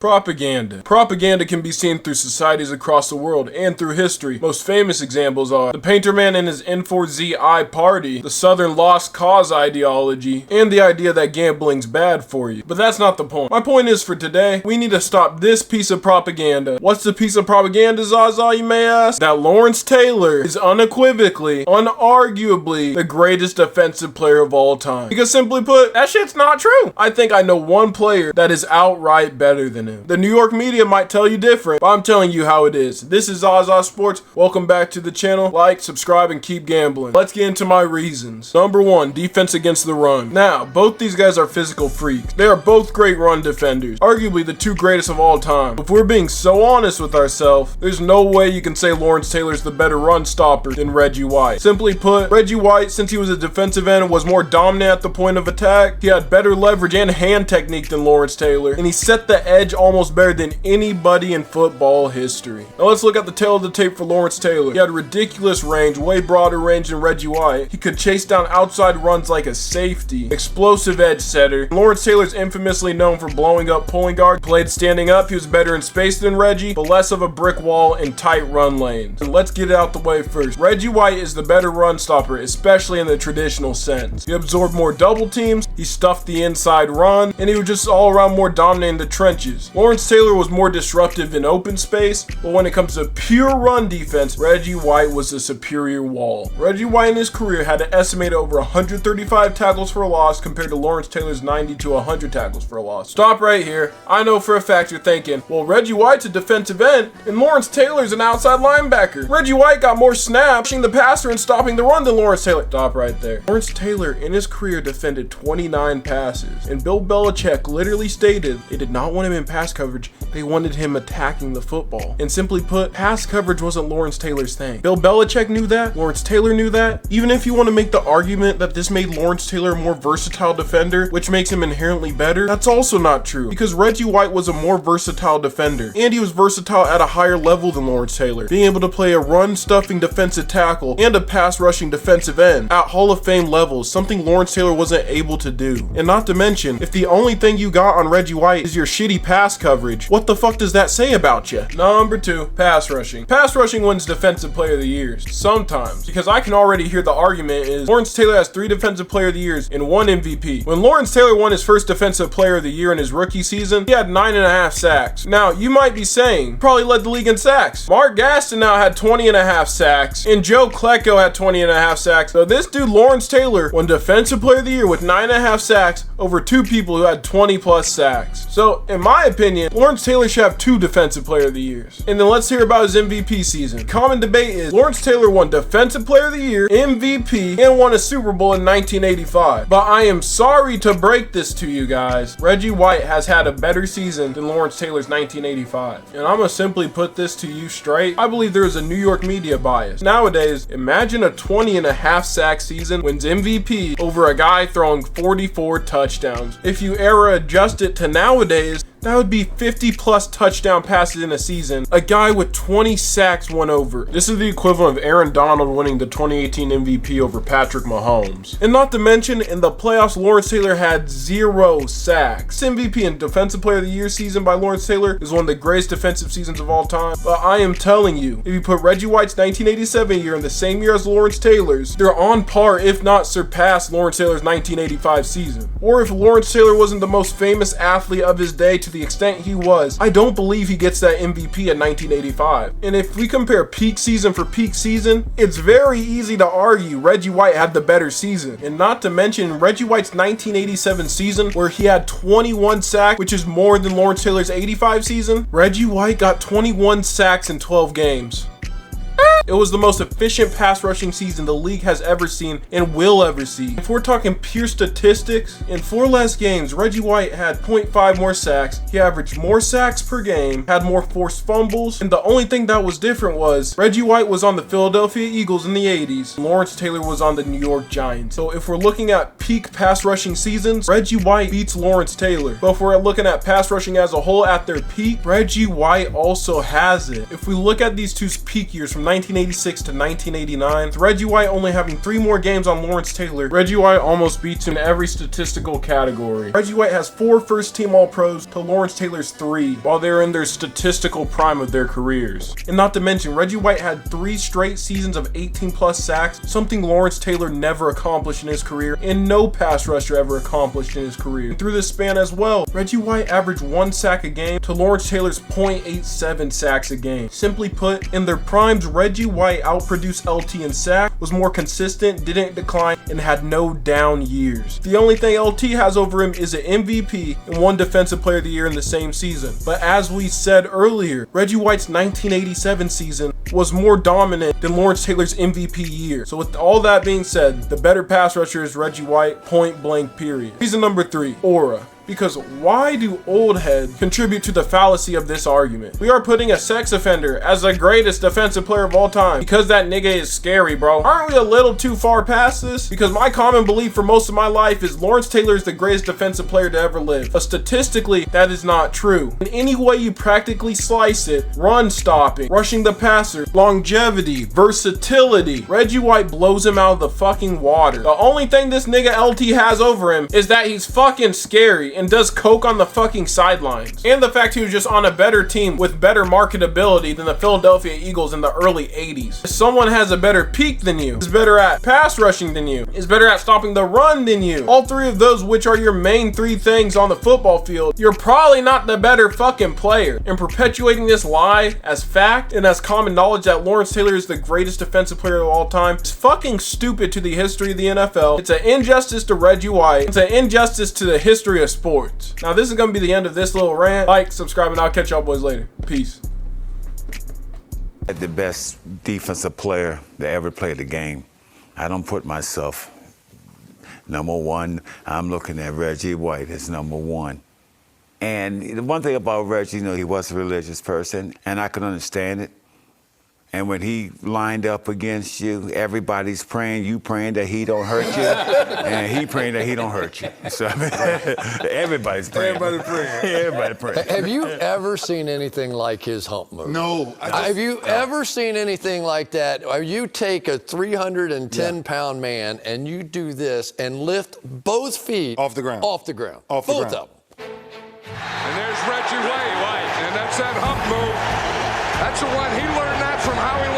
Propaganda. Propaganda can be seen through societies across the world and through history. Most famous examples are the Painter Man and his N4ZI party, the Southern Lost Cause ideology, and the idea that gambling's bad for you. But that's not the point. My point is, for today, we need to stop this piece of propaganda. What's the piece of propaganda, Zaza, you may ask? That Lawrence Taylor is unequivocally, unarguably, the greatest defensive player of all time. Because simply put, that shit's not true. I think I know one player that is outright better than him. The New York media might tell you different, but I'm telling you how it is. This is Zaza Sports. Welcome back to the channel. Like, subscribe, and keep gambling. Let's get into my reasons. Number one, defense against the run. Now, both these guys are physical freaks. They are both great run defenders, arguably the two greatest of all time. If we're being so honest with ourselves, there's no way you can say Lawrence Taylor's the better run stopper than Reggie White. Simply put, Reggie White, since he was a defensive end, was more dominant at the point of attack. He had better leverage and hand technique than Lawrence Taylor, and he set the edge almost better than anybody in football history. Now let's look at the tail of the tape for Lawrence Taylor. He had ridiculous range, way broader range than Reggie White. He could chase down outside runs like a safety, explosive edge setter. Lawrence Taylor's infamously known for blowing up pulling guard. Played standing up, he was better in space than Reggie, but less of a brick wall and tight run lanes. And let's get it out the way first. Reggie White is the better run stopper, especially in the traditional sense. He absorbed more double teams, he stuffed the inside run, and he was just all around more dominant in the trenches. Lawrence Taylor was more disruptive in open space, but when it comes to pure run defense, Reggie White was the superior wall. Reggie White in his career had an estimated over 135 tackles for a loss compared to Lawrence Taylor's 90 to 100 tackles for a loss. Stop right here. I know for a fact you're thinking, well, Reggie White's a defensive end and Lawrence Taylor's an outside linebacker. Reggie White got more snaps pushing the passer and stopping the run than Lawrence Taylor. Stop right there. Lawrence Taylor in his career defended 29 passes, and Bill Belichick literally stated they did not want him in pass coverage. They wanted him attacking the football. And simply put, pass coverage wasn't Lawrence Taylor's thing. Bill Belichick knew that. Lawrence Taylor knew that. Even if you want to make the argument that this made Lawrence Taylor a more versatile defender, which makes him inherently better, that's also not true. Because Reggie White was a more versatile defender, and he was versatile at a higher level than Lawrence Taylor, being able to play a run-stuffing defensive tackle and a pass-rushing defensive end at Hall of Fame levels, something Lawrence Taylor wasn't able to do. And not to mention, if the only thing you got on Reggie White is your shitty pass coverage, what the fuck does that say about you? Number two, pass rushing. Pass rushing wins Defensive Player of the Years. Sometimes. Because I can already hear the argument is Lawrence Taylor has 3 Defensive Player of the Years and 1 MVP. When Lawrence Taylor won his first Defensive Player of the Year in his rookie season, he had 9.5 sacks. Now, you might be saying, probably led the league in sacks. Mark Gaston now had 20.5 sacks, and Joe Klecko had 20.5 sacks. So this dude, Lawrence Taylor, won Defensive Player of the Year with 9.5 sacks over 2 people who had 20 plus sacks. So, in my opinion, Lawrence Taylor should have 2 Defensive Player of the Years. And then let's hear about his MVP season. Common debate is Lawrence Taylor won Defensive Player of the Year, MVP, and won a Super Bowl in 1985. But I am sorry to break this to you guys. Reggie White has had a better season than Lawrence Taylor's 1985. And I'm gonna simply put this to you straight. I believe there is a New York media bias. Nowadays, imagine a 20.5 sack season wins MVP over a guy throwing 44 touchdowns. If you era adjust it to nowadays, that would be 50 plus touchdown passes in a season. A guy with 20 sacks won over. This is the equivalent of Aaron Donald winning the 2018 MVP over Patrick Mahomes. And not to mention, in the playoffs, Lawrence Taylor had 0 sacks. This MVP and Defensive Player of the Year season by Lawrence Taylor is one of the greatest defensive seasons of all time. But I am telling you, if you put Reggie White's 1987 year in the same year as Lawrence Taylor's, they're on par, if not surpass Lawrence Taylor's 1985 season. Or if Lawrence Taylor wasn't the most famous athlete of his day to the extent he was, I don't believe he gets that MVP in 1985. And if we compare peak season for peak season, it's very easy to argue Reggie White had the better season. And not to mention Reggie White's 1987 season, where he had 21 sacks, which is more than Lawrence Taylor's 85 season. Reggie White got 21 sacks in 12 games. It was the most efficient pass rushing season the league has ever seen and will ever see. If we're talking pure statistics, in 4 less games, Reggie White had 0.5 more sacks. He averaged more sacks per game, had more forced fumbles, and the only thing that was different was Reggie White was on the Philadelphia Eagles in the 80s, and Lawrence Taylor was on the New York Giants. So if we're looking at peak pass rushing seasons, Reggie White beats Lawrence Taylor. But if we're looking at pass rushing as a whole at their peak, Reggie White also has it. If we look at these two's peak years from 1980 1986 to 1989, with Reggie White only having 3 more games on Lawrence Taylor, Reggie White almost beats him in every statistical category. Reggie White has 4 first-team All-Pros to Lawrence Taylor's 3, while they're in their statistical prime of their careers. And not to mention, Reggie White had 3 straight seasons of 18+ sacks, something Lawrence Taylor never accomplished in his career, and no pass rusher ever accomplished in his career. And through this span as well, Reggie White averaged 1 sack a game to Lawrence Taylor's 0.87 sacks a game. Simply put, in their primes, Reggie White outproduced LT in sack, was more consistent, didn't decline, and had no down years. The only thing LT has over him is an MVP and 1 Defensive Player of the Year in the same season. But as we said earlier, Reggie White's 1987 season was more dominant than Lawrence Taylor's MVP year. So with all that being said, the better pass rusher is Reggie White, point blank period. Reason number 3, aura. Because why do old heads contribute to the fallacy of this argument? We are putting a sex offender as the greatest defensive player of all time because that nigga is scary, bro. Aren't we a little too far past this? Because my common belief for most of my life is Lawrence Taylor is the greatest defensive player to ever live. But statistically, that is not true. In any way you practically slice it, run stopping, rushing the passer, longevity, versatility, Reggie White blows him out of the fucking water. The only thing this nigga LT has over him is that he's fucking scary and does coke on the fucking sidelines. And the fact he was just on a better team with better marketability than the Philadelphia Eagles in the early 80s. If someone has a better peak than you, is better at pass rushing than you, is better at stopping the run than you, all 3 of those which are your main 3 things on the football field, you're probably not the better fucking player. And perpetuating this lie as fact and as common knowledge that Lawrence Taylor is the greatest defensive player of all time is fucking stupid to the history of the NFL. It's an injustice to Reggie White. It's an injustice to the history of sports. Now this is going to be the end of this little rant. Like, subscribe, and I'll catch y'all boys later. Peace. The best defensive player that ever played the game. I don't put myself number 1. I'm looking at Reggie White as number 1. And the one thing about Reggie, he was a religious person, and I can understand it. And when he lined up against you, everybody's praying, you praying that he don't hurt you, and he praying that he don't hurt you. So everybody's praying. Everybody praying. Have you ever seen anything like his hump move? No. Have you ever seen anything like that? Or you take a 310-pound man and you do this and lift both feet off the ground. Both of them. And there's Reggie White, and that's that hump move. That's the one he learned that from Howie